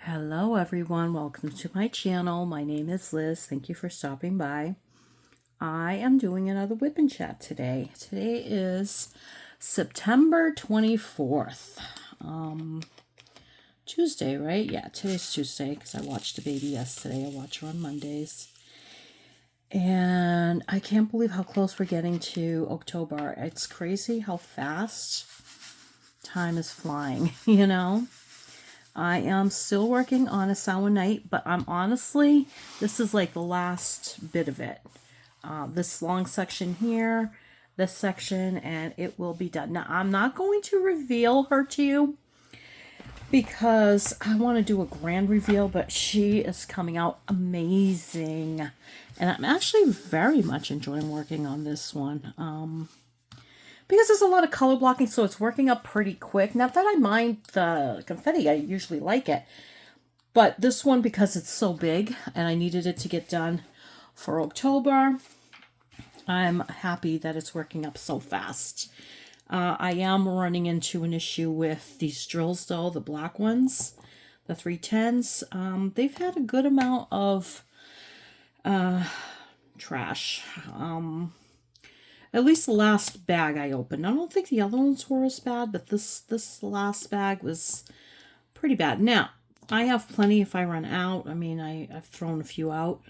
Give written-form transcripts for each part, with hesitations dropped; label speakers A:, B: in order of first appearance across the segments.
A: Hello everyone, welcome to my channel. My name is Liz. Thank you for stopping by. I am doing another whip and chat today. Today is September 24th. Tuesday, right? Yeah, today's Tuesday because I watched the baby yesterday. I watch her on Mondays. And I can't believe how close we're getting to October. It's crazy how fast time is flying, you know? I am still working on a Samhain night, but I'm honestly, this is like the last bit of it. This long section here, this section, and it will be done. Now, I'm not going to reveal her to you because I want to do a grand reveal, but she is coming out amazing. And I'm actually very much enjoying working on this one. Because there's a lot of color blocking, so it's working up pretty quick. Not that I mind the confetti, I usually like it. But this one, because it's so big, and I needed it to get done for October, I'm happy that it's working up so fast. I am running into an issue with these drills, though, the black ones, the 310s. They've had a good amount of trash. At least the last bag I opened. I don't think the other ones were as bad, but this last bag was pretty bad. Now, I have plenty if I run out. I mean, I've thrown a few out.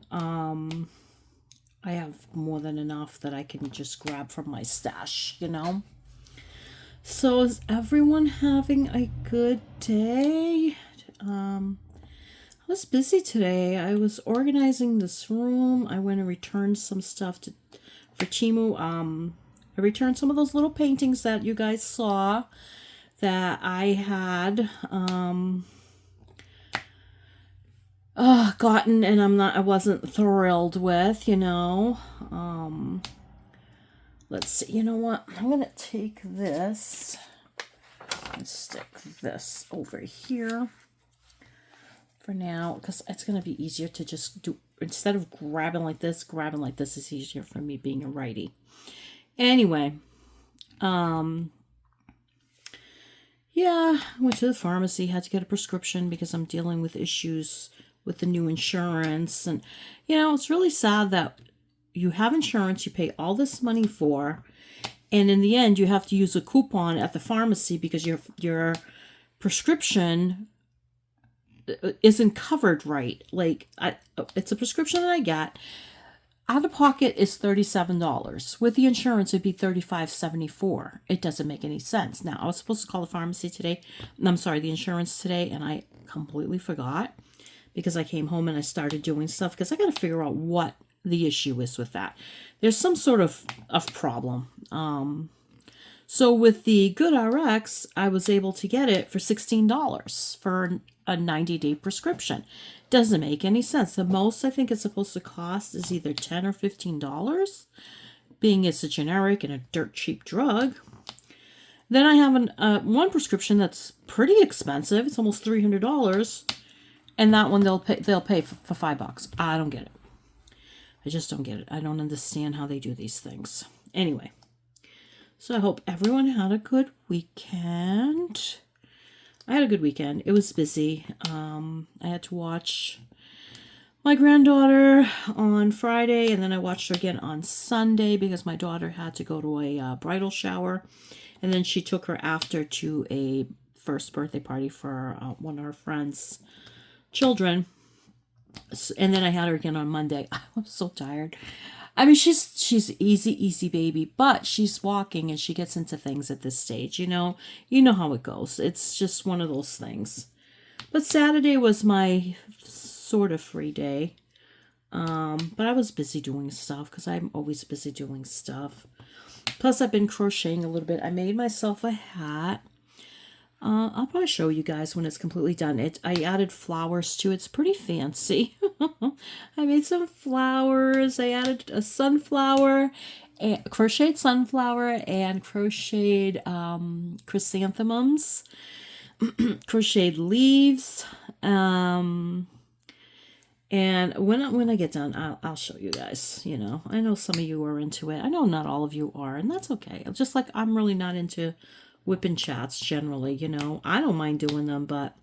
A: I have more than enough that I can just grab from my stash, you know? So is everyone having a good day? I was busy today. I was organizing this room. I went and returned some stuff for Chimu. I returned some of those little paintings that you guys saw that I had gotten, and I wasn't thrilled with, you know. Let's see, you know what? I'm gonna take this and stick this over here for now, because it's gonna be easier to just do. Instead of grabbing like this is easier for me being a righty. Anyway, yeah, I went to the pharmacy, had to get a prescription because I'm dealing with issues with the new insurance. And, you know, it's really sad that you have insurance, you pay all this money for, and in the end, you have to use a coupon at the pharmacy because your prescription isn't covered right. Like, it's a prescription that I got. Out of pocket is $37. With the insurance, it'd be $35.74. It doesn't make any sense. Now, I was supposed to call the pharmacy today. I'm sorry, the insurance today, and I completely forgot because I came home and I started doing stuff because I got to figure out what the issue is with that. There's some sort of problem. So with the Good RX, I was able to get it for $16 for a 90-day prescription. Doesn't make any sense. The most I think it's supposed to cost is either $10 or $15, being it's a generic and a dirt cheap drug. Then I have one prescription that's pretty expensive. It's almost $300, and that one they'll pay for $5. I don't get it. I just don't get it. I don't understand how they do these things. Anyway, so I hope everyone had a good weekend. I had a good weekend. It was busy. I had to watch my granddaughter on Friday, and then I watched her again on Sunday because my daughter had to go to a bridal shower, and then she took her after to a first birthday party for one of her friends' children. And then I had her again on Monday. I'm so tired. I mean, she's easy baby, but she's walking and she gets into things at this stage, you know how it goes. It's just one of those things. But Saturday was my sort of free day. But I was busy doing stuff because I'm always busy doing stuff. Plus, I've been crocheting a little bit. I made myself a hat. I'll probably show you guys when it's completely done. I added flowers to it. It's pretty fancy. I made some flowers. I added a sunflower, crocheted sunflower, and crocheted chrysanthemums, crocheted leaves. And when I get done, I'll show you guys. You know, I know some of you are into it. I know not all of you are, and that's okay. Just like I'm really not into whipping chats generally, you know. I don't mind doing them, but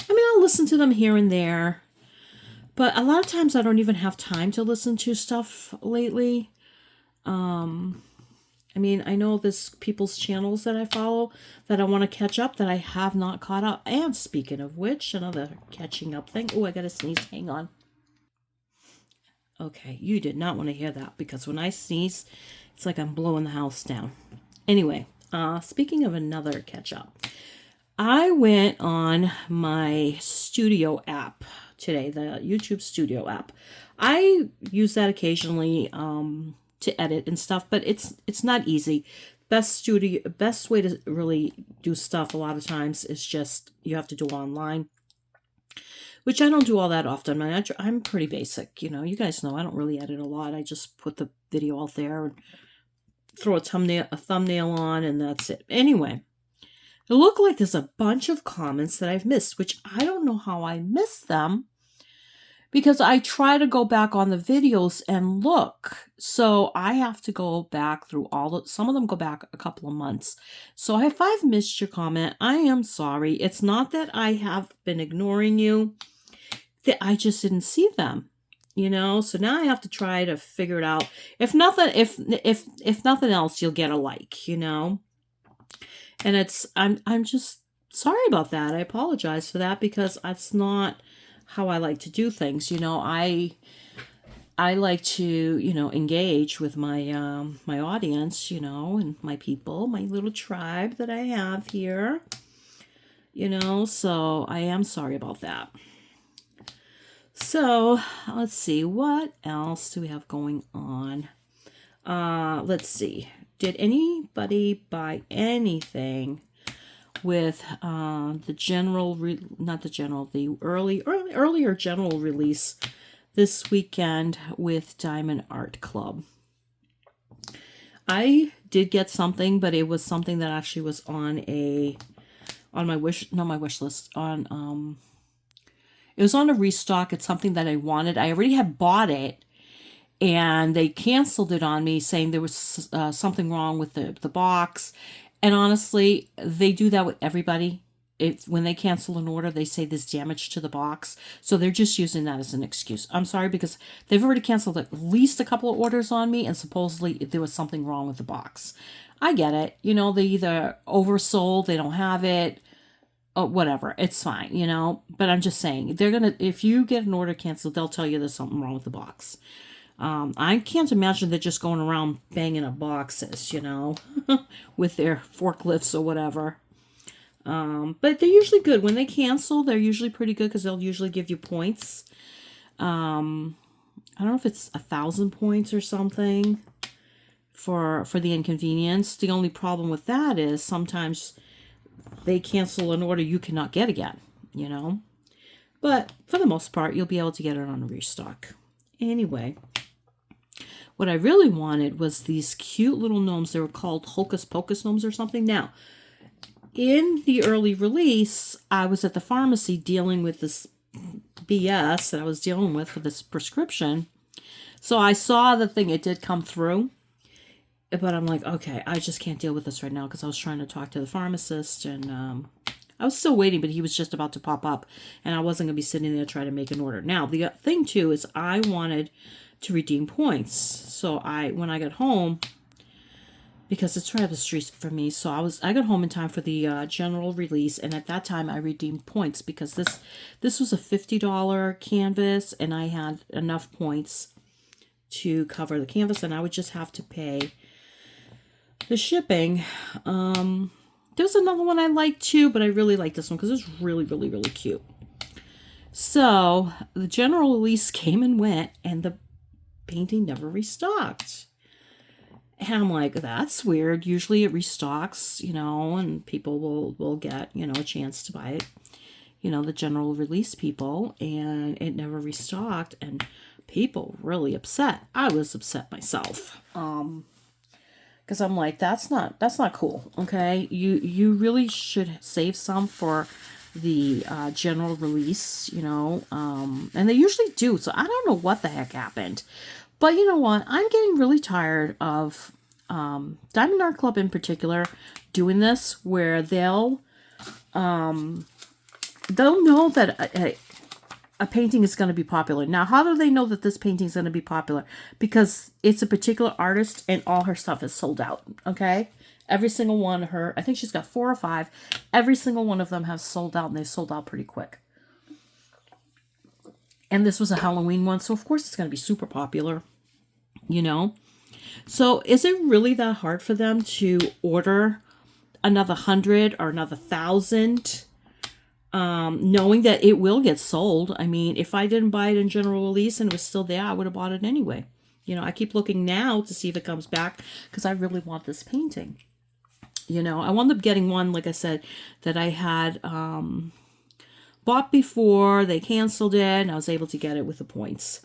A: I mean, I'll listen to them here and there. But a lot of times I don't even have time to listen to stuff lately. I mean, I know there's people's channels that I follow that I want to catch up that I have not caught up. And speaking of which, another catching up thing. Oh, I got to sneeze. Hang on. Okay, you did not want to hear that because when I sneeze, it's like I'm blowing the house down. Anyway, speaking of another catch up, I went on my studio app today, the YouTube Studio app. I use that occasionally to edit and stuff, but it's not easy. Best way to really do stuff a lot of times is just you have to do online, which I don't do all that often. I'm pretty basic, you know. You guys know I don't really edit a lot. I just put the video out there and throw a thumbnail on, and that's it. Anyway, it looked like there's a bunch of comments that I've missed, which I don't know how I missed them because I try to go back on the videos and look. So I have to go back through some of them go back a couple of months. So if I've missed your comment, I am sorry. It's not that I have been ignoring you. That I just didn't see them, you know. So now I have to try to figure it out. If nothing else, you'll get a like, you know. And I'm just sorry about that. I apologize for that because that's not how I like to do things. You know, I like to, you know, engage with my my audience, you know, and my people, my little tribe that I have here. You know, so I am sorry about that. So let's see, what else do we have going on? Let's see. Did anybody buy anything with the earlier general release this weekend with Diamond Art Club? I did get something, but it was something that actually was on my wish list on it was on a restock. It's something that I wanted. I already had bought it, and they canceled it on me, saying there was something wrong with the box. And honestly, they do that with everybody. When they cancel an order, they say there's damage to the box. So they're just using that as an excuse. I'm sorry, because they've already canceled at least a couple of orders on me, and supposedly there was something wrong with the box. I get it. You know, they either oversold, they don't have it, whatever, it's fine, you know. But I'm just saying, if you get an order canceled, they'll tell you there's something wrong with the box. I can't imagine they're just going around banging up boxes, you know, with their forklifts or whatever. But they're usually good. When they cancel, they're usually pretty good because they'll usually give you points. I don't know if it's 1,000 points or something for the inconvenience. The only problem with that is sometimes they cancel an order you cannot get again, you know. But for the most part, you'll be able to get it on a restock. Anyway, what I really wanted was these cute little gnomes. They were called Hocus Pocus gnomes or something. Now, in the early release, I was at the pharmacy dealing with this BS that I was dealing with for this prescription. So I saw the thing. It did come through. But I'm like, okay, I just can't deal with this right now because I was trying to talk to the pharmacist, and I was still waiting, but he was just about to pop up, and I wasn't going to be sitting there trying to make an order. Now, the thing, too, is I wanted to redeem points. So when I got home, because it's right up the street from me, so I got home in time for the general release, and at that time, I redeemed points because this was a $50 canvas, and I had enough points to cover the canvas, and I would just have to pay the shipping. There's another one I like too, but I really like this one because it's really, really, really cute. So the general release came and went, and the painting never restocked. And I'm like, that's weird. Usually it restocks, you know, and people will get, you know, a chance to buy it, you know, the general release people, and it never restocked, and people really upset. I was upset myself. Because I'm like, that's not cool. Okay, you really should save some for the general release, you know. And they usually do. So I don't know what the heck happened, but you know what? I'm getting really tired of Diamond Art Club in particular doing this, where they'll know that a painting is going to be popular. Now, how do they know that this painting is going to be popular? Because it's a particular artist and all her stuff is sold out, okay? Every single one of her, I think she's got 4 or 5. Every single one of them have sold out, and they sold out pretty quick. And this was a Halloween one, so of course it's going to be super popular, you know? So is it really that hard for them to order another 100 or another 1,000? Knowing that it will get sold. I mean, if I didn't buy it in general release and it was still there, I would have bought it anyway. You know, I keep looking now to see if it comes back because I really want this painting. You know, I wound up getting one, like I said, that I had bought before. They canceled it, and I was able to get it with the points.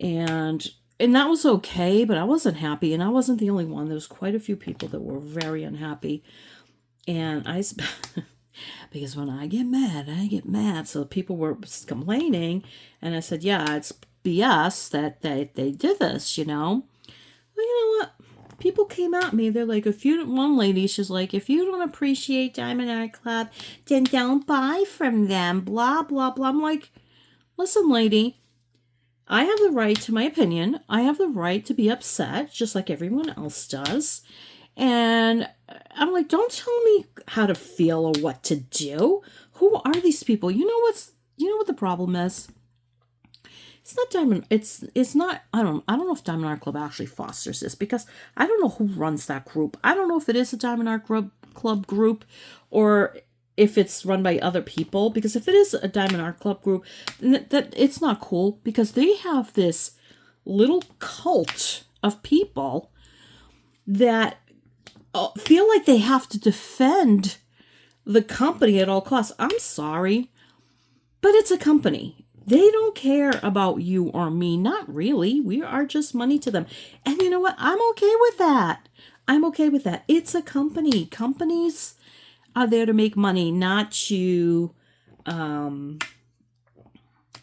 A: And that was okay, but I wasn't happy, and I wasn't the only one. There was quite a few people that were very unhappy. And because when I get mad, I get mad. So people were complaining, and I said, yeah, it's BS that they did this, you know. Well, you know what? People came at me. They're like, one lady, she's like, if you don't appreciate Diamond Art Club, then don't buy from them, blah, blah, blah. I'm like, listen, lady, I have the right to my opinion. I have the right to be upset, just like everyone else does. And I'm like, don't tell me how to feel or what to do. Who are these people? You know what the problem is? It's not Diamond. It's not. I don't know if Diamond Art Club actually fosters this, because I don't know who runs that group. I don't know if it is a Diamond Art Club group or if it's run by other people. Because if it is a Diamond Art Club group, then that it's not cool, because they have this little cult of people that feel like they have to defend the company at all costs. I'm sorry, but it's a company. They don't care about you or me. Not really. We are just money to them. And you know what? I'm okay with that. I'm okay with that. It's a company. Companies are there to make money, not to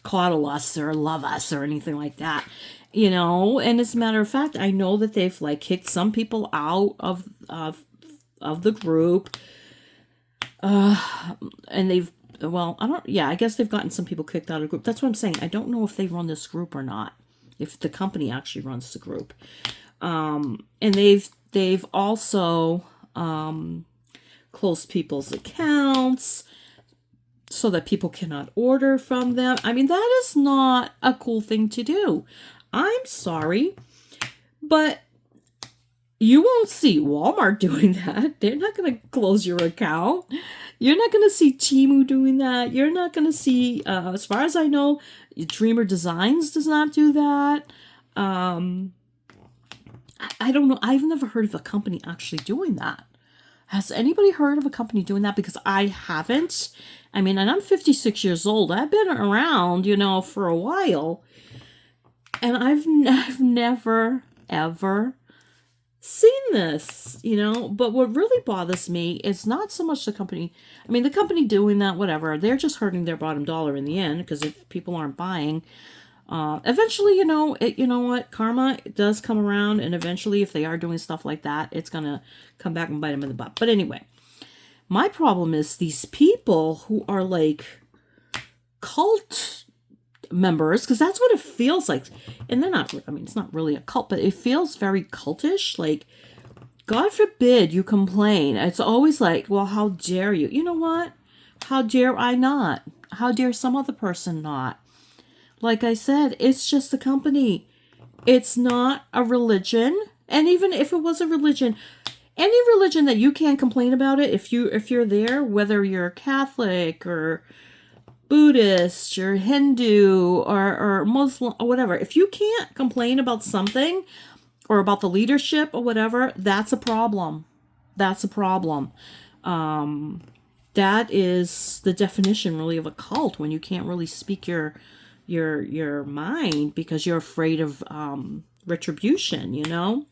A: coddle us or love us or anything like that. You know, and as a matter of fact, I know that they've like kicked some people out of the group. And they've, well, I guess they've gotten some people kicked out of the group. That's what I'm saying. I don't know if they run this group or not, if the company actually runs the group. And they've also closed people's accounts so that people cannot order from them. I mean, that is not a cool thing to do. I'm sorry, but you won't see Walmart doing that. They're not going to close your account. You're not going to see Temu doing that. You're not going to see, as far as I know, Dreamer Designs does not do that. I don't know. I've never heard of a company actually doing that. Has anybody heard of a company doing that? Because I haven't. I mean, and I'm 56 years old. I've been around, you know, for a while. And I've never, ever seen this, you know. But what really bothers me is not so much the company. I mean, the company doing that, whatever, they're just hurting their bottom dollar in the end, because if people aren't buying, eventually, you know what, karma does come around, and eventually if they are doing stuff like that, it's gonna come back and bite them in the butt. But anyway, my problem is these people who are like cult members, because that's what it feels like. And they're not, I mean, it's not really a cult, but it feels very cultish. Like, God forbid you complain. It's always like, well, how dare you? You know what? How dare I not? How dare some other person not? Like I said, it's just a company. It's not a religion. And even if it was a religion, any religion that you can't complain about it, if you're there, whether you're Catholic or Buddhist or Hindu or Muslim or whatever, if you can't complain about something or about the leadership or whatever, that's a problem. That's a problem. That is the definition really of a cult, when you can't really speak your mind because you're afraid of retribution, you know.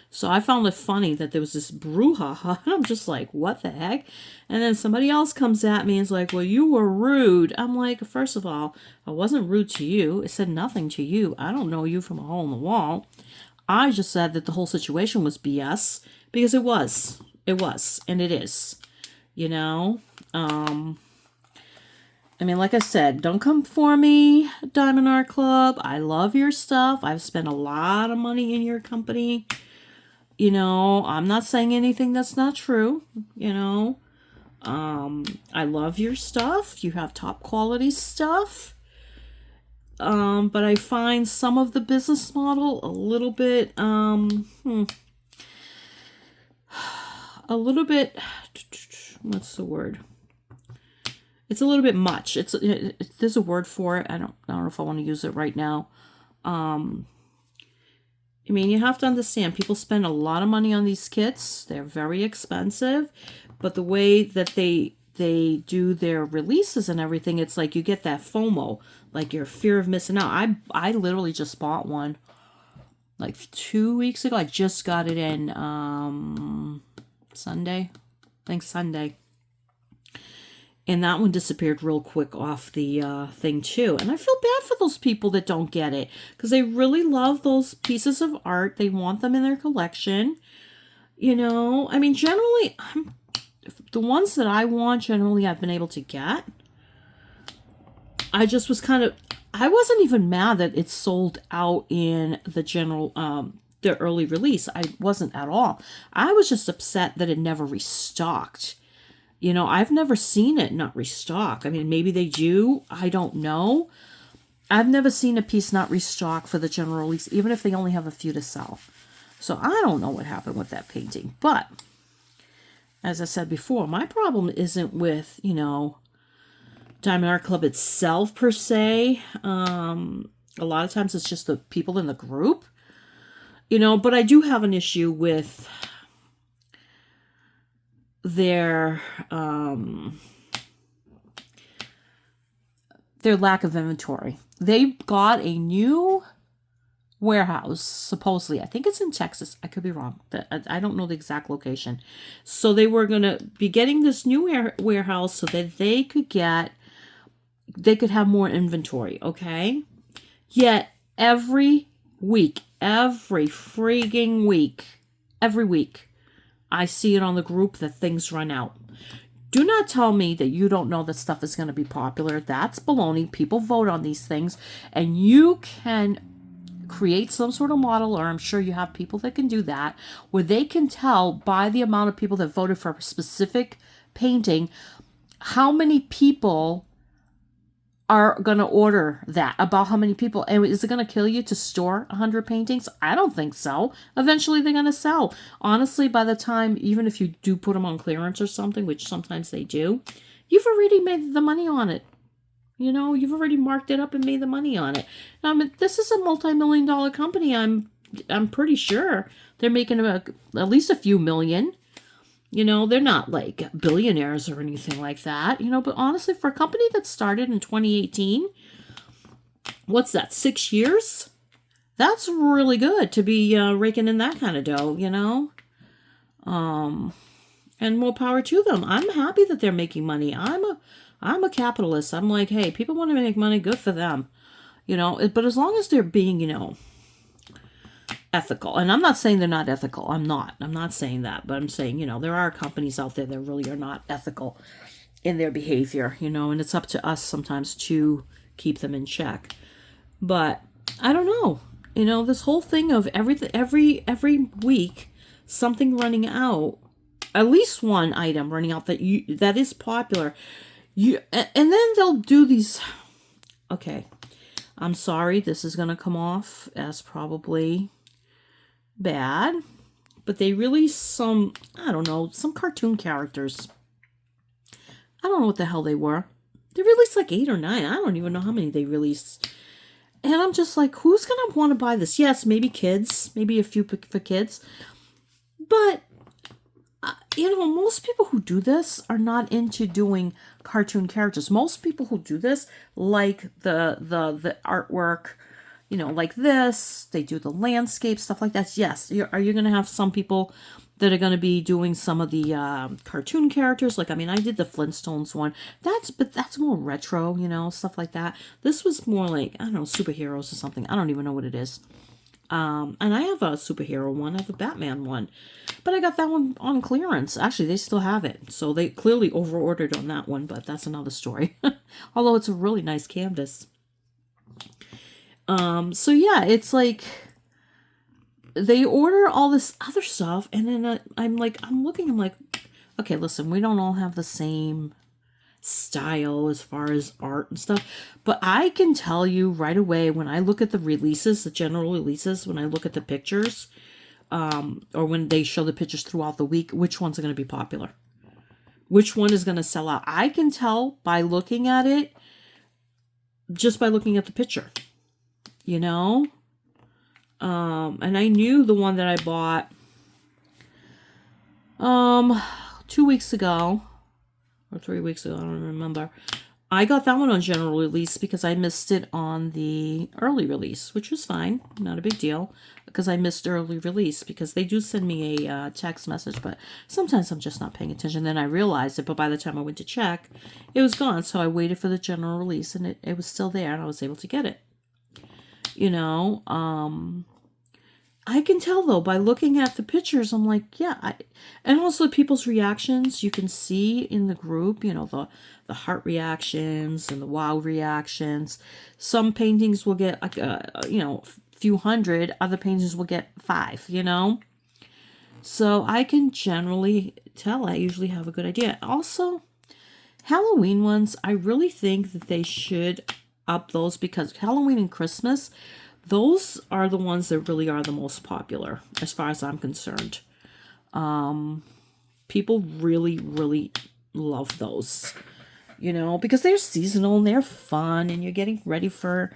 A: So I found it funny that there was this brouhaha, and I'm just like, what the heck? And then somebody else comes at me and is like, well, you were rude. I'm like, first of all, I wasn't rude to you. It said nothing to you. I don't know you from a hole in the wall. I just said that the whole situation was BS because it was. It was. And it is. You know? I mean, like I said, don't come for me, Diamond Art Club. I love your stuff. I've spent a lot of money in your company. You know, I'm not saying anything that's not true. You know, I love your stuff. You have top quality stuff. But I find some of the business model a little bit, what's the word? It's a little bit much. There's a word for it. I don't know if I want to use it right now. I mean, you have to understand, people spend a lot of money on these kits. They're very expensive, but the way that they do their releases and everything, it's like you get that FOMO, like your fear of missing out. I literally just bought one like 2 weeks ago. I just got it in Sunday. I think Sunday. And that one disappeared real quick off the thing too. And I feel bad for those people that don't get it, because they really love those pieces of art. They want them in their collection. You know, I mean, generally, the ones that I want, generally I've been able to get. I just was I wasn't even mad that it sold out in the general, the early release. I wasn't at all. I was just upset that it never restocked. You know, I've never seen it not restock. I mean, maybe they do. I don't know. I've never seen a piece not restock for the general release, even if they only have a few to sell. So I don't know what happened with that painting. But, as I said before, my problem isn't with, you know, Diamond Art Club itself per se. A lot of times it's just the people in the group. You know, but I do have an issue with their lack of inventory. They got a new warehouse, supposedly. I think it's in Texas. I could be wrong. I don't know the exact location. So they were going to be getting this new warehouse so that they could have more inventory, okay? Yet every week, every week, I see it on the group that things run out. Do not tell me that you don't know that stuff is going to be popular. That's baloney. People vote on these things, and you can create some sort of model, or I'm sure you have people that can do that, where they can tell by the amount of people that voted for a specific painting how many people are going to order that, about how many people. And is it going to kill you to store 100 paintings? I don't think so. Eventually they're going to sell. Honestly, by the time, even if you do put them on clearance or something, which sometimes they do, you've already made the money on it. You know, you've already marked it up and made the money on it. This is a multi-million-dollar company. I'm pretty sure they're making at least a few million. You know, they're not like billionaires or anything like that, you know, but honestly, for a company that started in 2018, what's that, 6 years? That's really good to be raking in that kind of dough, you know? And more power to them. I'm happy that they're making money. I'm a capitalist. I'm like, hey, people want to make money, good for them. You know, but as long as they're being, you know, ethical. And I'm not saying they're not ethical. I'm not saying that. But I'm saying, you know, there are companies out there that really are not ethical in their behavior, you know, and it's up to us sometimes to keep them in check. But I don't know. You know, this whole thing of every week, something running out, at least one item running out that is popular. And then they'll do these. Okay. I'm sorry. This is going to come off as probably bad, but they released some cartoon characters. I don't know what the hell they were. They released like 8 or 9. I don't even know how many they released. And I'm just like, who's going to want to buy this? Yes, maybe kids, maybe a few for kids. But, you know, most people who do this are not into doing cartoon characters. Most people who do this like the artwork, you know, like this. They do the landscape, stuff like that. Yes, are you going to have some people that are going to be doing some of the cartoon characters? Like, I mean, I did the Flintstones one. That's more retro, you know, stuff like that. This was more like, I don't know, superheroes or something. I don't even know what it is. And I have a superhero one. I have a Batman one. But I got that one on clearance. Actually, they still have it. So they clearly over-ordered on that one, but that's another story. Although it's a really nice canvas. So yeah, it's like they order all this other stuff, and then I'm looking, I'm like, okay, listen, we don't all have the same style as far as art and stuff, but I can tell you right away when I look at the releases, the general releases, when I look at the pictures, or when they show the pictures throughout the week, which ones are going to be popular, which one is going to sell out. I can tell by looking at it, just by looking at the picture, you know. And I knew the one that I bought 2 weeks ago or 3 weeks ago, I don't remember. I got that one on general release because I missed it on the early release, which was fine, not a big deal, because I missed early release, because they do send me a text message, but sometimes I'm just not paying attention. Then I realized it, but by the time I went to check, it was gone. So I waited for the general release, and it was still there, and I was able to get it. You know, I can tell, though, by looking at the pictures, I'm like, yeah. And also people's reactions, you can see in the group, you know, the heart reactions and the wow reactions. Some paintings will get, like, you know, a few hundred. Other paintings will get 5, you know. So I can generally tell. I usually have a good idea. Also, Halloween ones, I really think that they should up those, because Halloween and Christmas, those are the ones that really are the most popular, as far as I'm concerned. People really, really love those, you know, because they're seasonal and they're fun, and you're getting ready for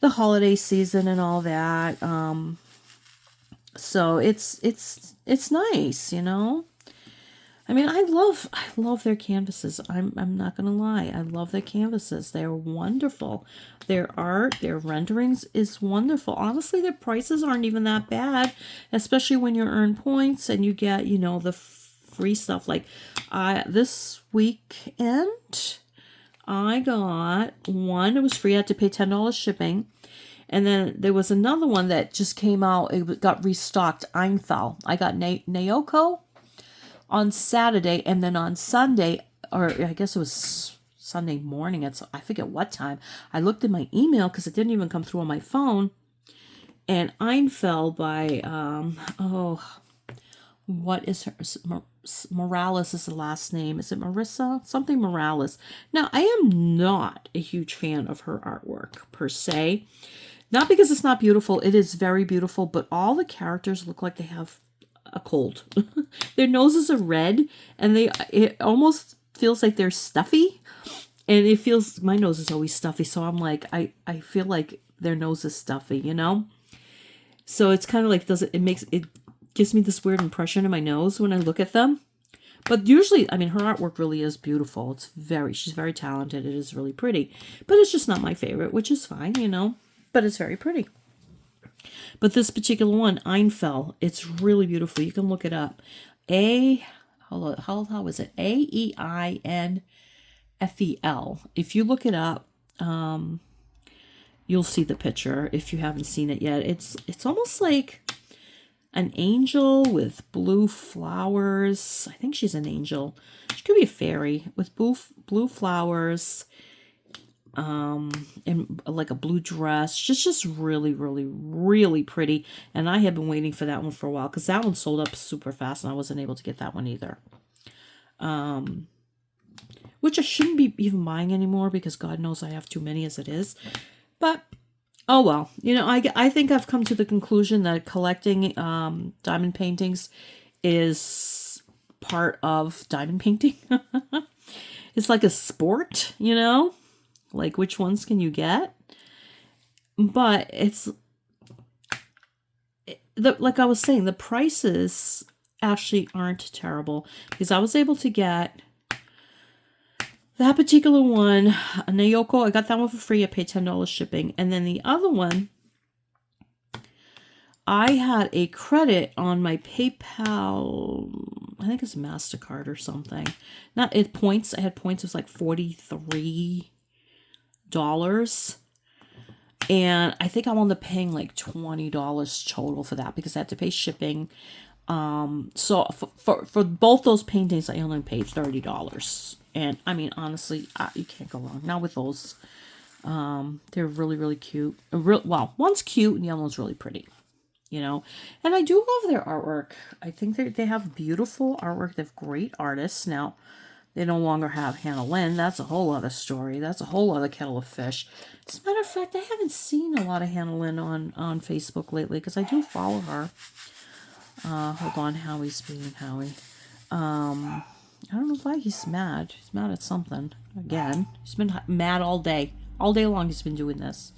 A: the holiday season and all that. So it's nice, you know. I mean, I love their canvases. I'm not gonna lie. I love their canvases. They're wonderful. Their art, their renderings is wonderful. Honestly, their prices aren't even that bad, especially when you earn points and you get, you know, the free stuff. Like this weekend, I got one. It was free. I had to pay $10 shipping. And then there was another one that just came out. It got restocked. Einfell. I got Naoko on Saturday, and then on Sunday, or I guess it was Sunday morning, I forget what time, I looked at my email because it didn't even come through on my phone, and Einfell by, what is her, Morales is the last name. Is it Marissa? Something Morales. Now, I am not a huge fan of her artwork, per se. Not because it's not beautiful. It is very beautiful, but all the characters look like they have a cold. Their noses are red, and it almost feels like they're stuffy, and it feels, my nose is always stuffy, so I'm like, I feel like their nose is stuffy, you know. So it's kind of like, it gives me this weird impression in my nose when I look at them. But usually, I mean, her artwork really is beautiful. She's very talented. It is really pretty, but it's just not my favorite, which is fine, you know, but it's very pretty. But this particular one, Einfell, it's really beautiful. You can look it up. How is it? Ainfel. If you look it up, you'll see the picture if you haven't seen it yet. It's almost like an angel with blue flowers. I think she's an angel. She could be a fairy with blue flowers. In like a blue dress. Just really, really, really pretty. And I have been waiting for that one for a while, because that one sold up super fast, and I wasn't able to get that one either. Which I shouldn't be even buying anymore, because God knows I have too many as it is. But oh well, you know, I think I've come to the conclusion that collecting diamond paintings is part of diamond painting. It's like a sport, you know. Like, which ones can you get? But like I was saying, the prices actually aren't terrible, because I was able to get that particular one, a Naoko. I got that one for free. I paid $10 shipping. And then the other one, I had a credit on my PayPal. I think it's MasterCard or something. Not it points. I had points. It was like $43. And I think I wound up paying like $20 total for that because I had to pay shipping. So for both those paintings, I only paid $30. And I mean, honestly, you can't go wrong. Now with those, they're really, really cute. Well, one's cute and the other one's really pretty. And I do love their artwork. I think they have beautiful artwork. They have great artists. Now, they no longer have Hannah Lynn. That's a whole other story. That's a whole other kettle of fish. As a matter of fact, I haven't seen a lot of Hannah Lynn on Facebook lately because I do follow her. Hold on, Howie's being Howie. I don't know why he's mad. He's mad at something. Again, he's been mad all day. All day long he's been doing this.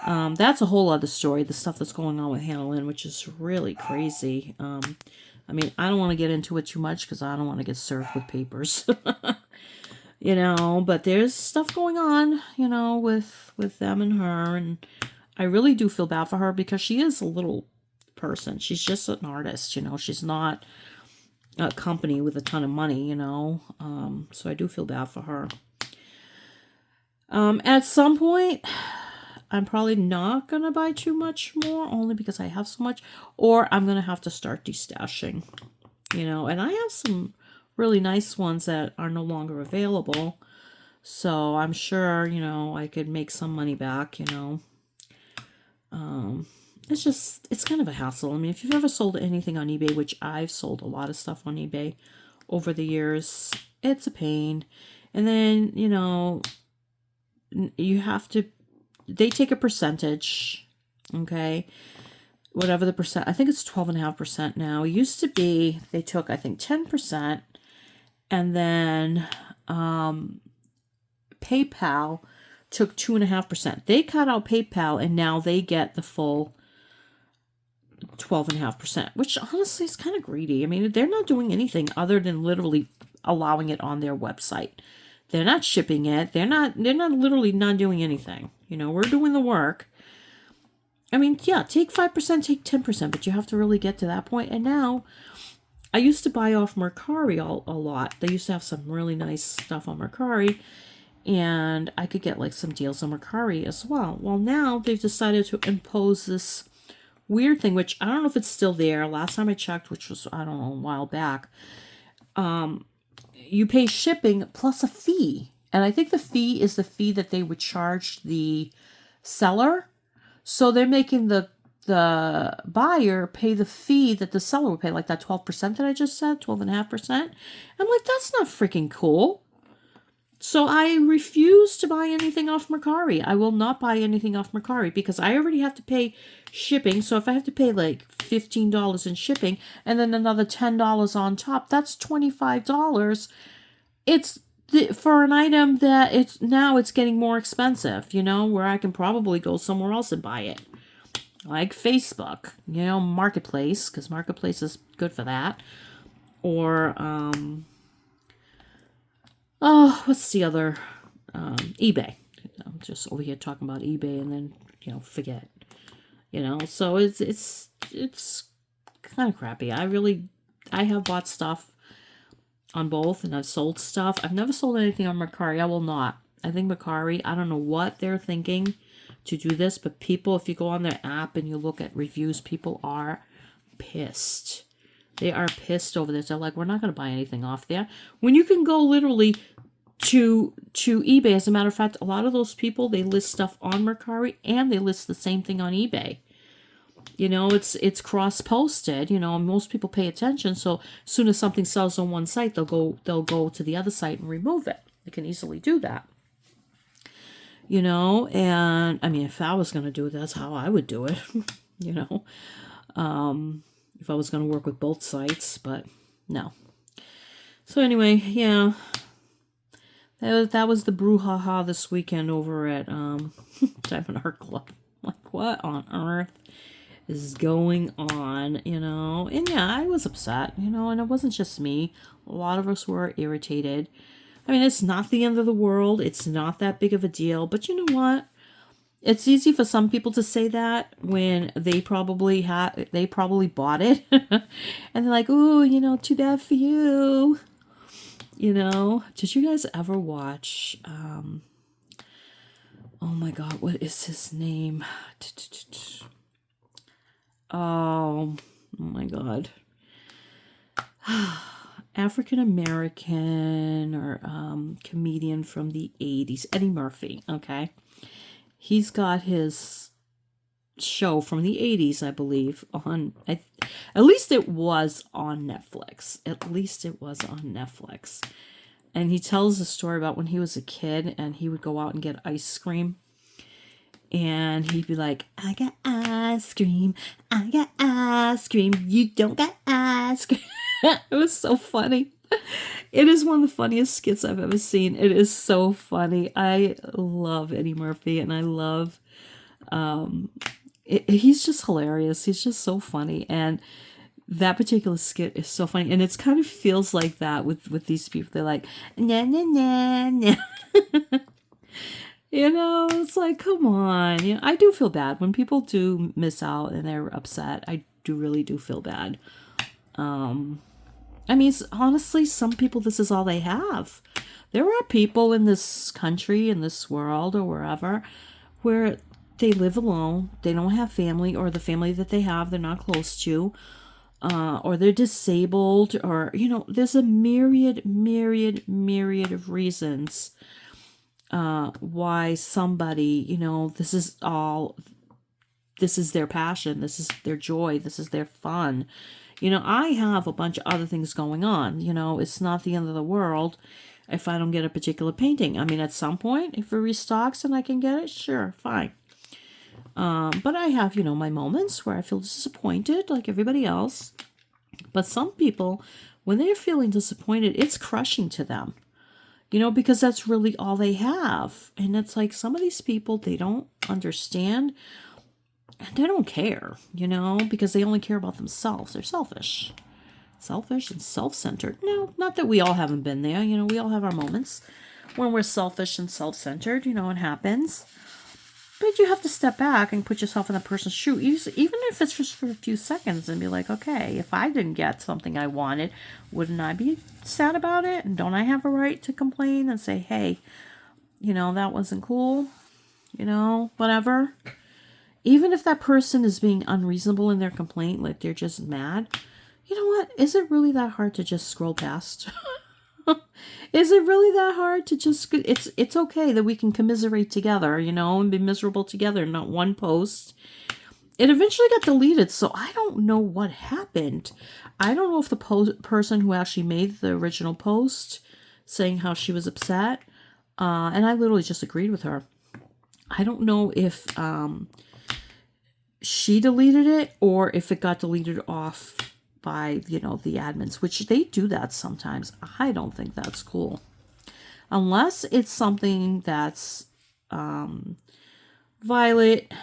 A: That's a whole other story, the stuff that's going on with Hannah Lynn, which is really crazy. I mean, I don't want to get into it too much because I don't want to get served with papers. But there's stuff going on, with them and her. And I really do feel bad for her because she is a little person. She's just an artist, She's not a company with a ton of money, So I do feel bad for her. At some point, I'm probably not going to buy too much more, only because I have so much, or I'm going to have to start destashing, and I have some really nice ones that are no longer available, so I'm sure, I could make some money back, it's kind of a hassle. I mean, if you've ever sold anything on eBay, which I've sold a lot of stuff on eBay over the years, it's a pain, and then, you have to, they take a percentage, okay? Whatever the percent, I think it's 12.5% now. It used to be, they took, I think, 10%, and then PayPal took 2.5%. They cut out PayPal, and now they get the full 12.5%, which honestly is kind of greedy. I mean, they're not doing anything other than literally allowing it on their website. They're not shipping it. They're not literally not doing anything. We're doing the work. I mean, yeah, take 5%, take 10%, but you have to really get to that point. And now, I used to buy off Mercari a lot. They used to have some really nice stuff on Mercari, and I could get like some deals on Mercari as well. Well, now they've decided to impose this weird thing, which I don't know if it's still there. Last time I checked, which was, I don't know, a while back, you pay shipping plus a fee. And I think the fee is the fee that they would charge the seller. So they're making the buyer pay the fee that the seller would pay, like that 12% that I just said, 12.5%. I'm like, that's not freaking cool. So I refuse to buy anything off Mercari. I will not buy anything off Mercari because I already have to pay shipping. So if I have to pay like $15 in shipping and then another $10 on top, that's $25. It's for an item that it's getting more expensive, where I can probably go somewhere else and buy it. Like Facebook, Marketplace, because Marketplace is good for that. Or, what's the other? eBay. I'm just over here talking about eBay and then, forget. So it's kind of crappy. I have bought stuff on both, and I've sold stuff. I've never sold anything on Mercari. I will not. I think Mercari, I don't know what they're thinking to do this, but people, if you go on their app and you look at reviews, people are pissed. They are pissed over this. They're like, we're not going to buy anything off there. When you can go literally to eBay. As a matter of fact, a lot of those people, they list stuff on Mercari and they list the same thing on eBay. It's cross-posted, most people pay attention. So as soon as something sells on one site, they'll go to the other site and remove it. They can easily do that. And I mean, if I was going to do it, that's how I would do it, if I was going to work with both sites, but no. So anyway, yeah, that was the brouhaha this weekend over at Diamond Art Club. Like, what on earth is going on, and yeah, I was upset, and it wasn't just me. A lot of us were irritated. I mean, it's not the end of the world. It's not that big of a deal, but you know what? It's easy for some people to say that when they probably bought it and they're like, ooh, too bad for you. Did you guys ever watch, Oh my God, what is his name? Oh my God. African American or comedian from the 80s, Eddie Murphy, okay? He's got his show from the 80s, I believe, on, at least it was on Netflix. At least it was on Netflix. And he tells a story about when he was a kid and he would go out and get ice cream. And he'd be like, I got ice cream. I got ice cream. You don't got ice cream. It was so funny. It is one of the funniest skits I've ever seen. It is so funny. I love Eddie Murphy and I love, he's just hilarious. He's just so funny. And that particular skit is so funny. And it's kind of feels like that with these people. They're like, nah, nah, nah, nah. You know, it's like, come on. You know, I do feel bad when people do miss out and they're upset. I really do feel bad. I mean, honestly, some people, this is all they have. There are people in this country, in this world, or wherever, where they live alone. They don't have family, or the family that they have, they're not close to, or they're disabled, or, you know, there's a myriad of reasons why somebody, you know, this is their passion, this is their joy, this is their fun. You know, I have a bunch of other things going on. You know, it's not the end of the world if I don't get a particular painting. I mean, at some point, if it restocks and I can get it, sure, fine. But I have, you know, my moments where I feel disappointed like everybody else. But some people, when they're feeling disappointed, it's crushing to them. You know, because that's really all they have. And it's like some of these people, they don't understand. And they don't care, you know, because they only care about themselves. They're selfish. Selfish and self-centered. No, not that we all haven't been there. You know, we all have our moments when we're selfish and self-centered. You know, it happens. But you have to step back and put yourself in that person's shoe. Even if it's just for a few seconds and be like, okay, if I didn't get something I wanted, wouldn't I be sad about it? And don't I have a right to complain and say, hey, you know, that wasn't cool? You know, whatever. Even if that person is being unreasonable in their complaint, like they're just mad, you know what? Is it really that hard to just scroll past? Is it really that hard to just... It's okay that we can commiserate together, you know, and be miserable together, not one post. It eventually got deleted, so I don't know what happened. I don't know if the person who actually made the original post saying how she was upset, and I literally just agreed with her. I don't know if... she deleted it or if it got deleted off by, you know, the admins, which they do that sometimes. I don't think that's cool. Unless it's something that's violent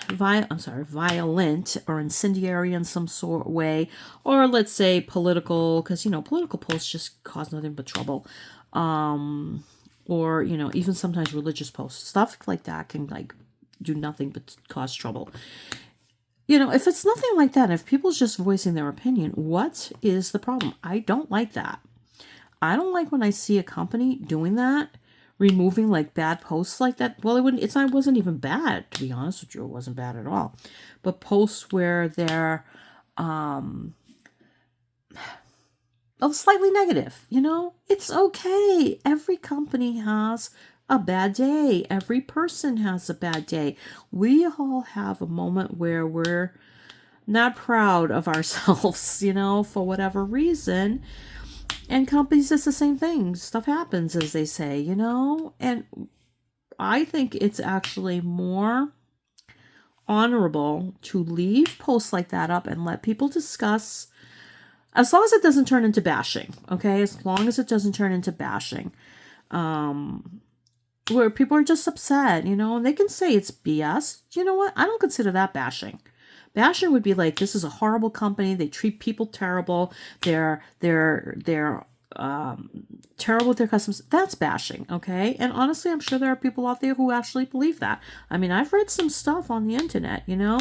A: or incendiary in some sort of way, or let's say political, because, you know, political posts just cause nothing but trouble. Or, you know, even sometimes religious posts, stuff like that can like do nothing but cause trouble. You know, if it's nothing like that, if people's just voicing their opinion, what is the problem? I don't like that. I don't like when I see a company doing that, removing like bad posts like that. Well, it wasn't even bad, to be honest with you. It wasn't bad at all. But posts where they're slightly negative, you know, it's okay. Every company has a bad day. Every person has a bad day. We all have a moment where we're not proud of ourselves, you know, for whatever reason. And companies, it's the same thing. Stuff happens, as they say, you know. And I think it's actually more honorable to leave posts like that up and let people discuss, as long as it doesn't turn into bashing, okay? As long as it doesn't turn into bashing. Where people are just upset, you know, and they can say it's BS. You know what? I don't consider that bashing. Bashing would be like, this is a horrible company. They treat people terrible. They're terrible with their customers. That's bashing, okay? And honestly, I'm sure there are people out there who actually believe that. I mean, I've read some stuff on the internet, you know,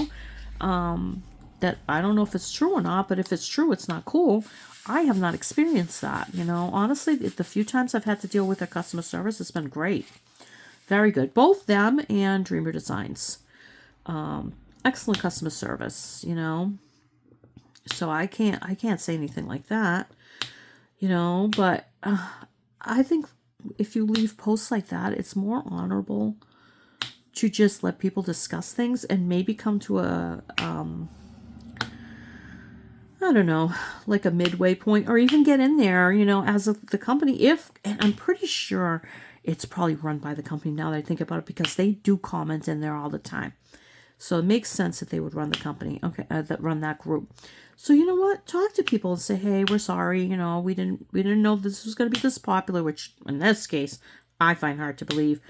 A: that I don't know if it's true or not, but if it's true, it's not cool. I have not experienced that, you know. Honestly, the few times I've had to deal with their customer service, it's been great. Very good. Both them and Dreamer Designs. Excellent customer service, you know. So I can't say anything like that, you know, but I think if you leave posts like that, it's more honorable to just let people discuss things and maybe come to a I don't know, like a midway point, or even get in there, you know, as the company, and I'm pretty sure it's probably run by the company now that I think about it, because they do comment in there all the time. So it makes sense that they would run the company, okay, that run that group. So you know what? Talk to people and say, hey, we're sorry, you know, we didn't know this was going to be this popular, which in this case, I find hard to believe.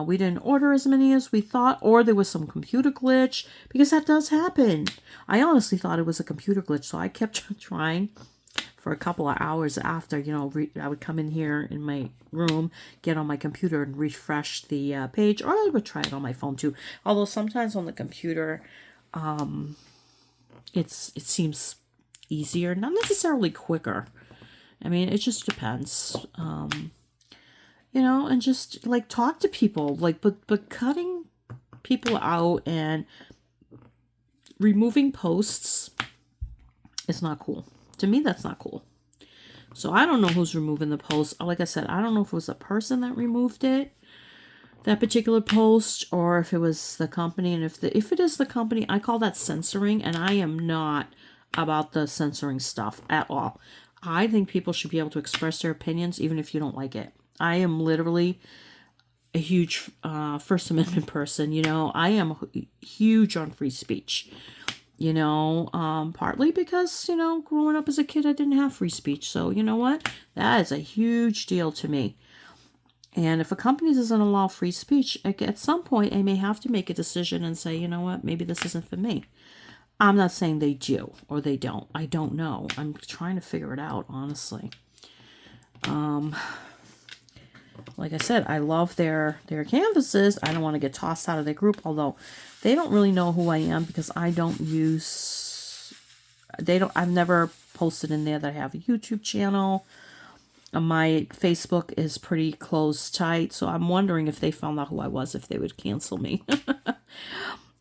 A: We didn't order as many as we thought, or there was some computer glitch, because that does happen. I honestly thought it was a computer glitch, so I kept trying for a couple of hours after, you know, I would come in here in my room, get on my computer and refresh the page, or I would try it on my phone too. Although sometimes on the computer, it seems easier, not necessarily quicker. I mean, it just depends. You know, and just like talk to people, like, but cutting people out and removing posts is not cool. To me, that's not cool. So I don't know who's removing the post. Like I said, I don't know if it was the person that removed it, that particular post, or if it was the company. And if it is the company, I call that censoring, and I am not about the censoring stuff at all. I think people should be able to express their opinions even if you don't like it. I am literally a huge First Amendment person, you know. I am huge on free speech, you know, partly because, you know, growing up as a kid, I didn't have free speech. So, you know what? That is a huge deal to me. And if a company doesn't allow free speech, at some point, I may have to make a decision and say, you know what, maybe this isn't for me. I'm not saying they do or they don't. I don't know. I'm trying to figure it out, honestly. Like I said, I love their canvases. I don't want to get tossed out of their group, although they don't really know who I am, because I don't use... I've never posted in there that I have a YouTube channel. My Facebook is pretty closed tight, so I'm wondering if they found out who I was, if they would cancel me.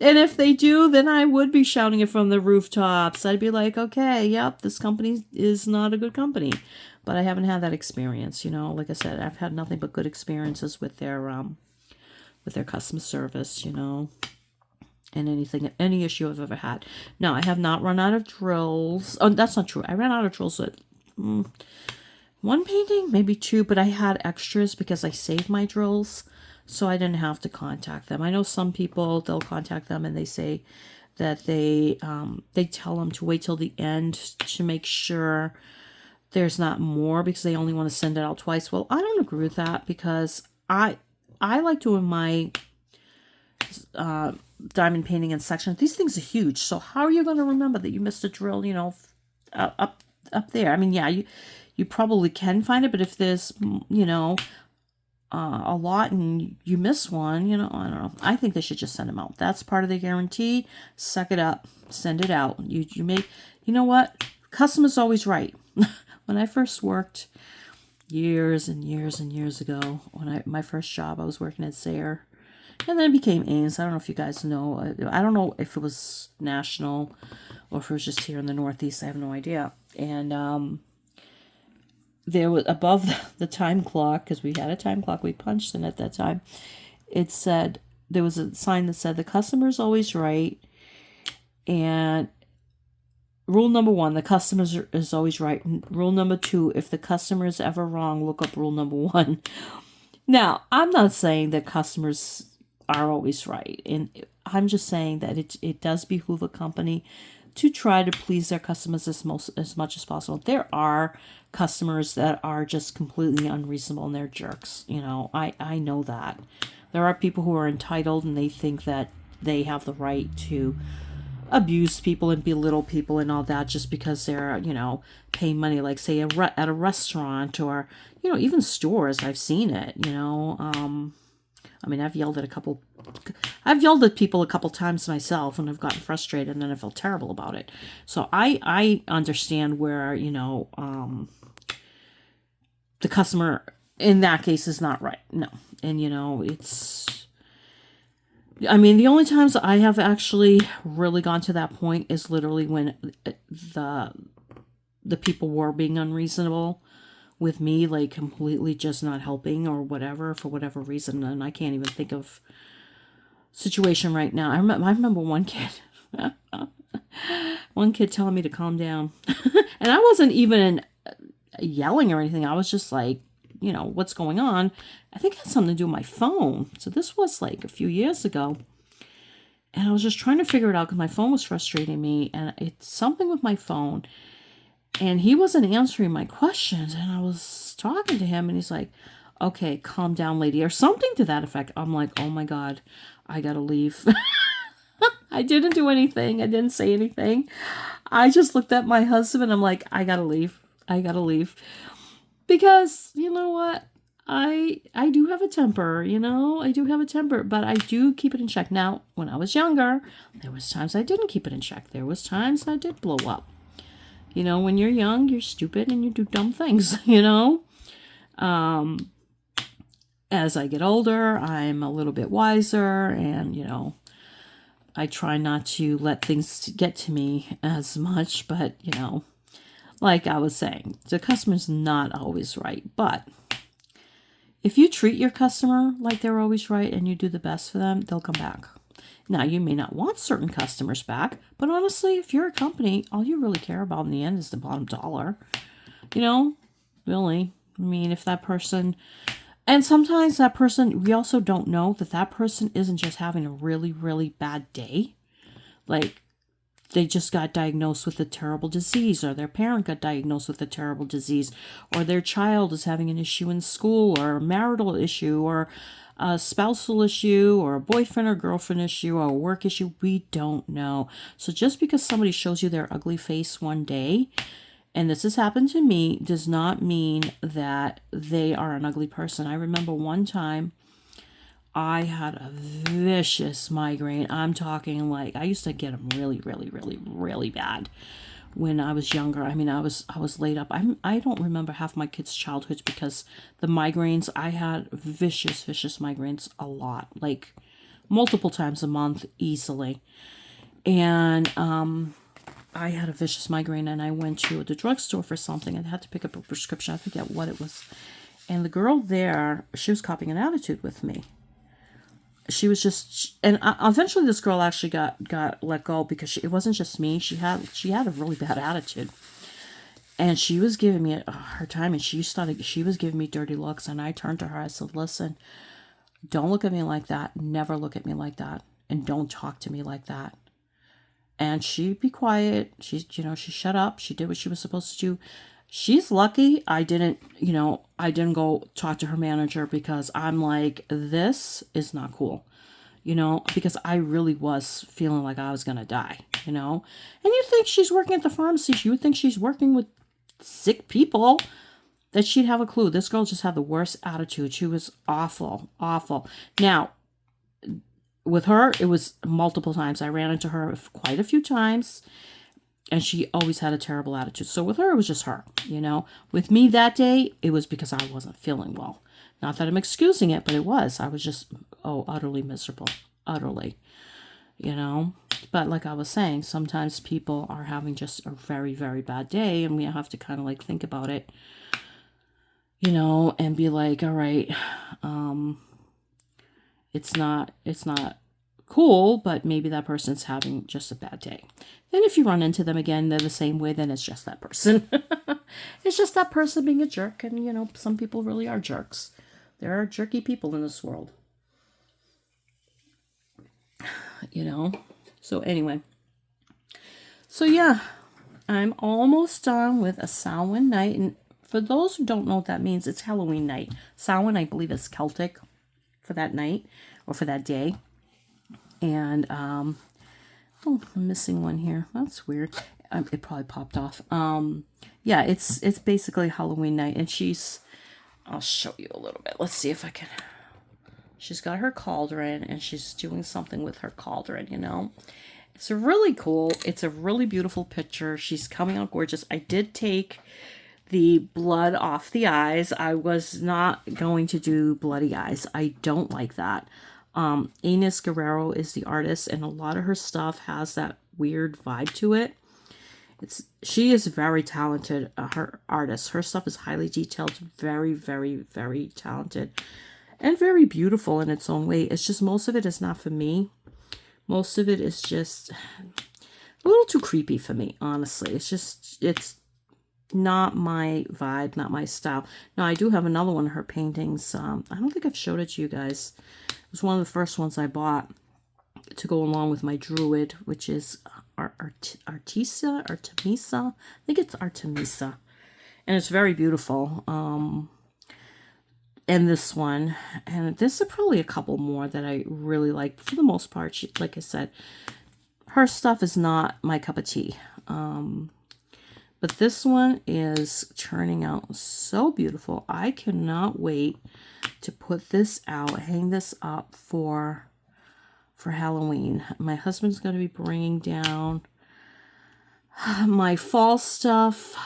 A: And if they do, then I would be shouting it from the rooftops. I'd be like, okay, yep, this company is not a good company. But I haven't had that experience, you know. Like I said, I've had nothing but good experiences with their customer service, you know, and any issue I've ever had. No, I have not run out of drills. Oh, that's not true. I ran out of drills at one painting, maybe two, but I had extras because I saved my drills, so I didn't have to contact them. I know some people, they'll contact them and they say that they tell them to wait till the end to make sure there's not more, because they only want to send it out twice. Well, I don't agree with that, because I like doing my diamond painting in sections. These things are huge, so how are you going to remember that you missed a drill, you know, up there? I mean, yeah, you probably can find it, but if there's, you know, a lot and you miss one, you know, I don't know. I think they should just send them out. That's part of the guarantee. Suck it up. Send it out. You know what? Customer's always right. When I first worked years and years and years ago, my first job, I was working at Sayre, and then it became Ames. I don't know if you guys know. I don't know if it was national or if it was just here in the Northeast. I have no idea. And there was above the time clock, because we had a time clock we punched in at that time. It said, there was a sign that said the customer's always right, and rule number 1, the customer is always right. Rule number 2, if the customer is ever wrong, look up rule number 1. Now, I'm not saying that customers are always right, and I'm just saying that it does behoove a company to try to please their customers as much as possible. There are customers that are just completely unreasonable and they're jerks. You know, I know that. There are people who are entitled and they think that they have the right to abuse people and belittle people and all that just because they're, you know, paying money, like say at a restaurant, or, you know, even stores. I've seen it, you know. I mean, I've yelled at people a couple times myself, and I've gotten frustrated, and then I felt terrible about it. So I understand where, you know, the customer in that case is not right. No. And I mean, the only times I have actually really gone to that point is literally when the the people were being unreasonable with me, like completely just not helping or whatever for whatever reason. And I can't even think of situation right now. I remember one kid, one kid telling me to calm down, and I wasn't even yelling or anything. I was just like, what's going on? I think it had something to do with my phone. So this was like a few years ago. And I was just trying to figure it out because my phone was frustrating me. And it's something with my phone. And he wasn't answering my questions. And I was talking to him and he's like, okay, calm down, lady, or something to that effect. I'm like, oh my God, I gotta leave. I didn't do anything. I didn't say anything. I just looked at my husband and I'm like, I gotta leave. I gotta leave. Because you know what? I do have a temper, I do have a temper, but I do keep it in check. Now, when I was younger, there was times I didn't keep it in check. There was times I did blow up. When you're young, you're stupid and you do dumb things, As I get older, I'm a little bit wiser and, I try not to let things get to me as much, but, like I was saying, the customer's not always right, but if you treat your customer like they're always right and you do the best for them, they'll come back. Now, you may not want certain customers back, but honestly, if you're a company, all you really care about in the end is the bottom dollar. Really. I mean, if that person... And sometimes that person, we also don't know that person isn't just having a really, really bad day. Like, they just got diagnosed with a terrible disease, or their parent got diagnosed with a terrible disease, or their child is having an issue in school, or a marital issue, or a spousal issue, or a boyfriend or girlfriend issue, or a work issue. We don't know. So just because somebody shows you their ugly face one day, and this has happened to me, does not mean that they are an ugly person. I remember one time I had a vicious migraine. I'm talking like I used to get them really, really, really, really bad when I was younger. I mean, I was laid up. I don't remember half my kids' childhoods because the migraines, I had vicious migraines a lot, like multiple times a month easily. And I had a vicious migraine and I went to the drugstore for something and had to pick up a prescription. I forget what it was. And the girl there, she was copying an attitude with me. She was just, and eventually this girl actually got let go because it wasn't just me. She had a really bad attitude. And she was giving me a hard time and she was giving me dirty looks. And I turned to her, I said, listen, don't look at me like that. Never look at me like that. And don't talk to me like that. And she'd be quiet. She shut up. She did what she was supposed to do. She's lucky I didn't go talk to her manager because I'm like, this is not cool, because I really was feeling like I was going to die, And you think she's working at the pharmacy. You would think she's working with sick people, that she'd have a clue. This girl just had the worst attitude. She was awful, awful. Now, with her, it was multiple times. I ran into her quite a few times, and she always had a terrible attitude. So with her, it was just her, With me that day, it was because I wasn't feeling well. Not that I'm excusing it, but it was. I was just, utterly miserable. Utterly, But like I was saying, sometimes people are having just a very, very bad day, and we have to kind of like think about it, and be like, all right, it's not cool, but maybe that person's having just a bad day. And if you run into them again, they're the same way, then it's just that person. It's just that person being a jerk. And, some people really are jerks. There are jerky people in this world. So anyway. So yeah, I'm almost done with a Samhain night. And for those who don't know what that means, it's Halloween night. Samhain, I believe, is Celtic for that night or for that day. And, I'm missing one here. That's weird. It probably popped off. Yeah, it's basically Halloween night. And I'll show you a little bit. Let's see if I can. She's got her cauldron and she's doing something with her cauldron, It's really cool. It's a really beautiful picture. She's coming out gorgeous. I did take the blood off the eyes. I was not going to do bloody eyes. I don't like that. Ines Guerrero is the artist, and a lot of her stuff has that weird vibe to it. She is very talented, her artist. Her stuff is highly detailed, very, very, very talented, and very beautiful in its own way. It's just most of it is not for me. Most of it is just a little too creepy for me, honestly. It's not my vibe, not my style. Now, I do have another one of her paintings. I don't think I've showed it to you guys. It was one of the first ones I bought to go along with my Druid, which is Artemisa. I think it's Artemisa. And it's very beautiful. And this one. And there's probably a couple more that I really like. For the most part, like I said, her stuff is not my cup of tea. But this one is turning out so beautiful. I cannot wait to put this out, hang this up for Halloween. My husband's going to be bringing down my fall stuff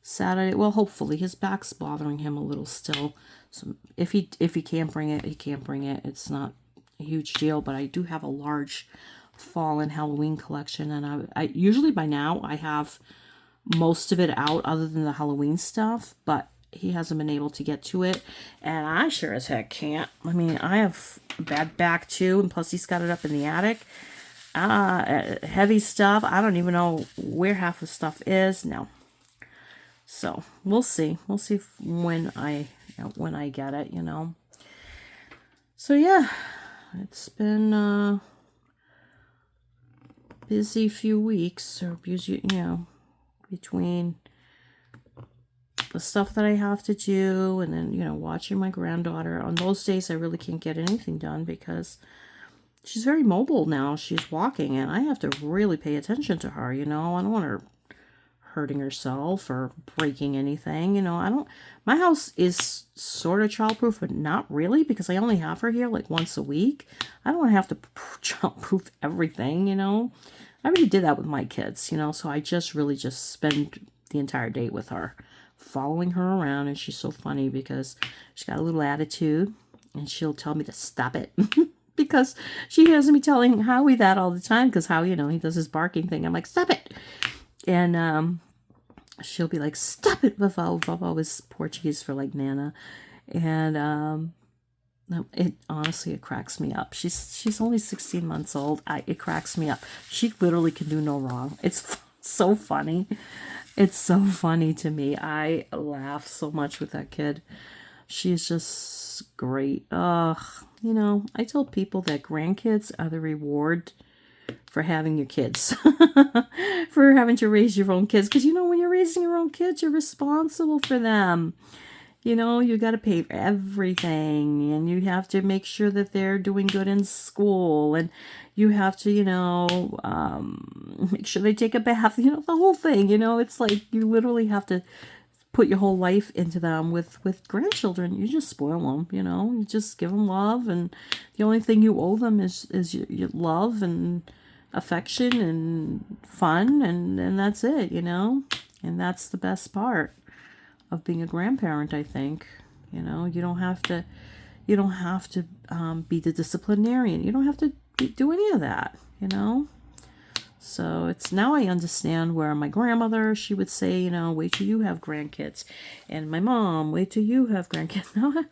A: Saturday. Well, hopefully. His back's bothering him a little still. So if he can't bring it, he can't bring it. It's not a huge deal, but I do have a large fall and Halloween collection, and I usually by now I have most of it out other than the Halloween stuff, but he hasn't been able to get to it, and I sure as heck can't. I mean, I have a bad back too, and plus he's got it up in the attic. Heavy stuff. I don't even know where half the stuff is. No. So we'll see. We'll see when I get it, you know. So yeah, it's been busy few weeks, or busy, you know, between the stuff that I have to do and then, you know, watching my granddaughter. On those days, I really can't get anything done because she's very mobile now. She's walking, and I have to really pay attention to her, you know. I don't want her hurting herself or breaking anything, you know. My house is sort of childproof, but not really, because I only have her here like once a week. I don't want to have to childproof everything, you know. I already did that with my kids, you know, so I just really just spend the entire day with her, following her around. And she's so funny because she's got a little attitude, and she'll tell me to stop it because she hears me telling Howie that all the time, because Howie, you know, he does his barking thing. I'm like, stop it. And she'll be like, stop it, Vavo. Vavo is Portuguese for like Nana. And it honestly, it cracks me up. She's only 16 months old. It cracks me up. She literally can do no wrong. It's so funny. It's so funny to me. I laugh so much with that kid. She's just great. You know, I tell people that grandkids are the reward for having your kids, for having to raise your own kids. Because, you know, when you're raising your own kids, you're responsible for them. You know, you got to pay for everything, and you have to make sure that they're doing good in school, and you have to, you know, make sure they take a bath, you know, the whole thing. You know, it's like you literally have to put your whole life into them. With grandchildren, you just spoil them, you know, you just give them love, and the only thing you owe them is your love and affection and fun, and that's it, you know. And that's the best part of being a grandparent, I think. You know, you don't have to be the disciplinarian. You don't have to do any of that, you know. So it's now I understand where my grandmother, she would say, you know, wait till you have grandkids. And my mom, wait till you have grandkids. And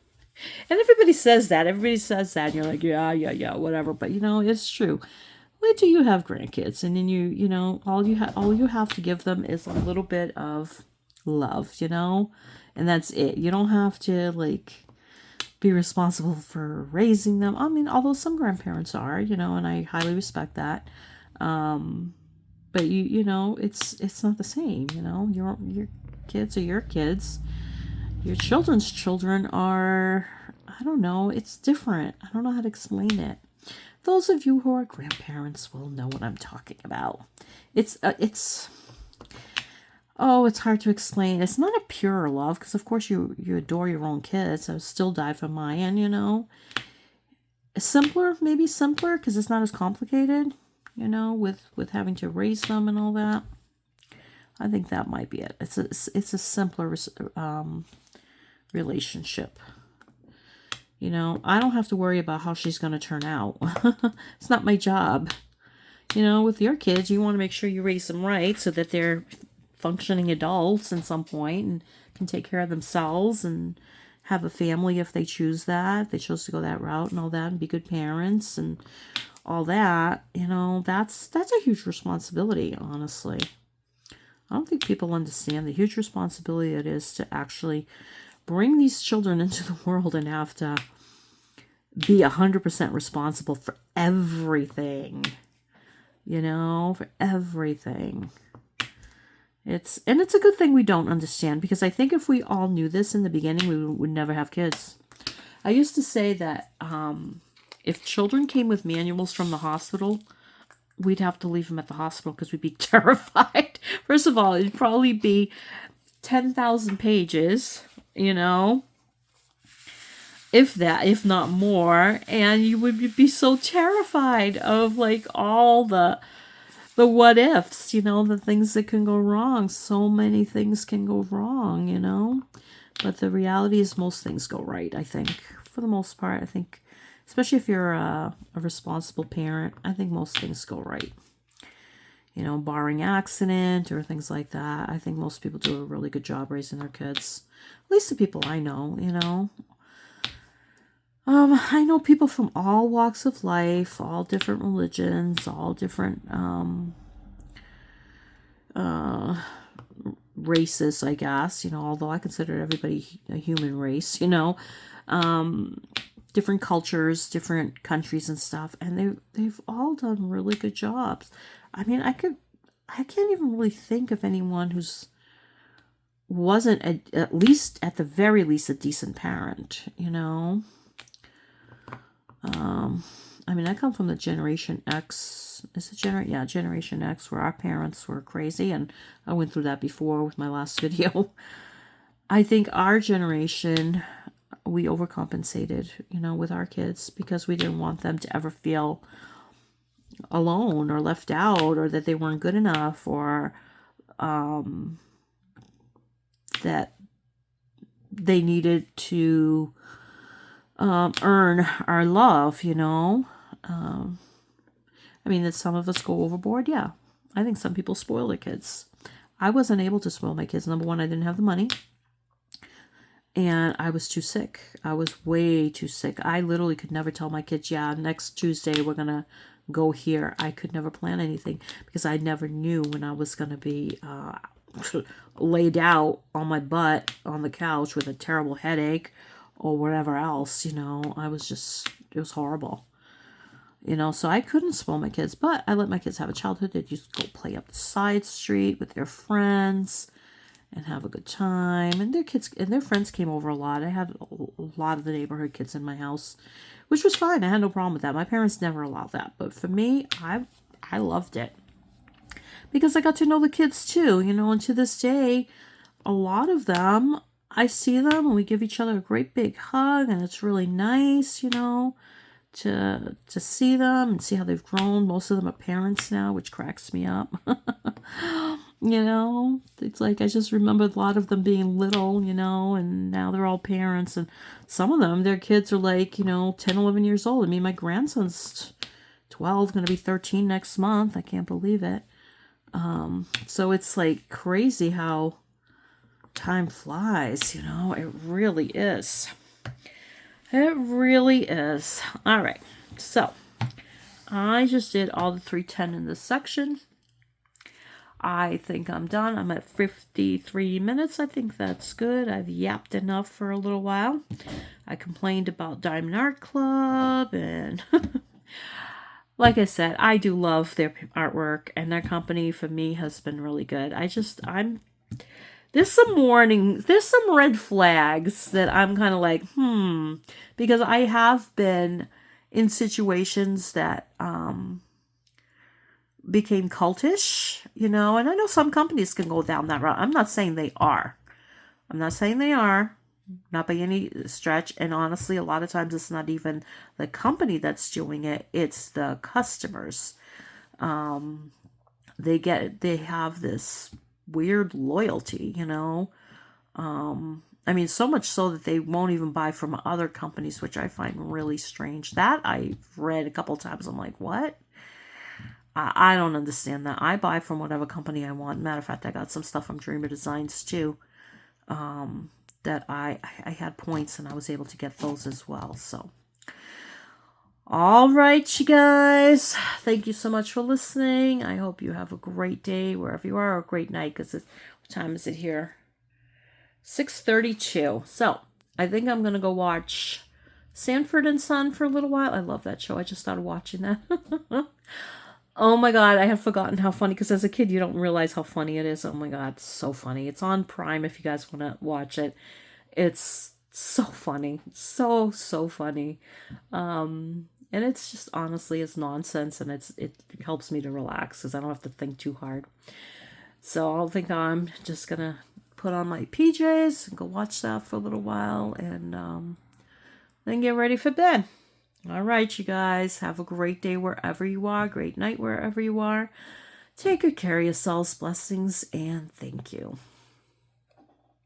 A: everybody says that. And you're like, yeah, whatever. But, you know, it's true. Wait till you have grandkids. And then you know, all you have to give them is a little bit of love, you know. And that's it. You don't have to, like, be responsible for raising them. I mean, although some grandparents are, you know, and I highly respect that. But you know, it's not the same, you know. Your kids are your kids. Your children's children are, I don't know, it's different. I don't know how to explain it. Those of you who are grandparents will know what I'm talking about. It's hard to explain. It's not a pure love, because of course you adore your own kids. I would still die for mine, you know. Maybe simpler, because it's not as complicated, you know, with having to raise them and all that. I think that might be it. It's a simpler relationship. You know, I don't have to worry about how she's going to turn out. It's not my job. You know, with your kids, you want to make sure you raise them right so that they're functioning adults at some point and can take care of themselves and have a family if they choose that. If they chose to go that route and all that and be good parents and all that. You know, that's a huge responsibility, honestly. I don't think people understand the huge responsibility it is to actually bring these children into the world and have to be 100% responsible for everything. You know, for everything. It's a good thing we don't understand, because I think if we all knew this in the beginning, we would never have kids. I used to say that if children came with manuals from the hospital, we'd have to leave them at the hospital because we'd be terrified. First of all, it'd probably be 10,000 pages, you know, if that, if not more, and you would be so terrified of like all the what ifs, you know, the things that can go wrong. So many things can go wrong, you know, but the reality is most things go right, I think. For the most part, I think, especially if you're a responsible parent, I think most things go right. You know, barring accident or things like that, I think most people do a really good job raising their kids. At least the people I know, you know. I know people from all walks of life, all different religions, all different races, I guess, you know, although I consider everybody a human race, you know, different cultures, different countries and stuff, and they've all done really good jobs. I mean, I can't even really think of anyone who's wasn't at least, at the very least, a decent parent, you know. I mean, I come from the Generation X. Is it Generation X, where our parents were crazy, and I went through that before with my last video. I think our generation, we overcompensated, you know, with our kids because we didn't want them to ever feel alone or left out, or that they weren't good enough, or that they needed to earn our love, you know. I mean, that some of us go overboard, yeah. I think some people spoil their kids. I wasn't able to spoil my kids. Number one, I didn't have the money. And I was too sick. I was way too sick. I literally could never tell my kids, yeah, next Tuesday we're going to go here. I could never plan anything because I never knew when I was going to be laid out on my butt on the couch with a terrible headache or whatever else, you know. It was horrible. You know, so I couldn't spoil my kids, but I let my kids have a childhood. They used to go play up the side street with their friends and have a good time. And their kids and their friends came over a lot. I had a lot of the neighborhood kids in my house, which was fine. I had no problem with that. My parents never allowed that. But for me, I loved it because I got to know the kids too, you know, and to this day, a lot of them, I see them and we give each other a great big hug, and it's really nice, you know, to see them and see how they've grown. Most of them are parents now, which cracks me up. You know, it's like I just remember a lot of them being little, you know, and now they're all parents, and some of them, their kids are like, you know, 10, 11 years old. I mean, my grandson's 12, going to be 13 next month. I can't believe it. So it's like crazy how time flies, you know. It really is. It really is. All right. So I just did all the 310 in this section. I think I'm done. I'm at 53 minutes. I think that's good. I've yapped enough for a little while. I complained about Diamond Art Club, and like I said, I do love their artwork, and their company for me has been really good. There's some red flags that I'm kind of like, because I have been in situations that became cultish, you know, and I know some companies can go down that route. I'm not saying they are. Not by any stretch. And honestly, a lot of times it's not even the company that's doing it. It's the customers. They have this weird loyalty, I mean, so much so that they won't even buy from other companies, which I find really strange. That I've read a couple times. I'm like, what? I don't understand that. I buy from whatever company I want. Matter of fact, I got some stuff from Dreamer Designs too. That I had points and I was able to get those as well. So, all right, you guys. Thank you so much for listening. I hope you have a great day wherever you are, or a great night, because what time is it here? 6:32. So, I think I'm going to go watch Sanford and Son for a little while. I love that show. I just started watching that. Oh my God, I have forgotten how funny, because as a kid, you don't realize how funny it is. Oh my God, it's so funny. It's on Prime if you guys want to watch it. It's so funny. So, so funny. And it's just, honestly, it's nonsense, and it helps me to relax because I don't have to think too hard. So I think I'm just going to put on my PJs and go watch that for a little while, and then get ready for bed. All right, you guys, have a great day wherever you are, great night wherever you are. Take good care of yourselves, blessings, and thank you.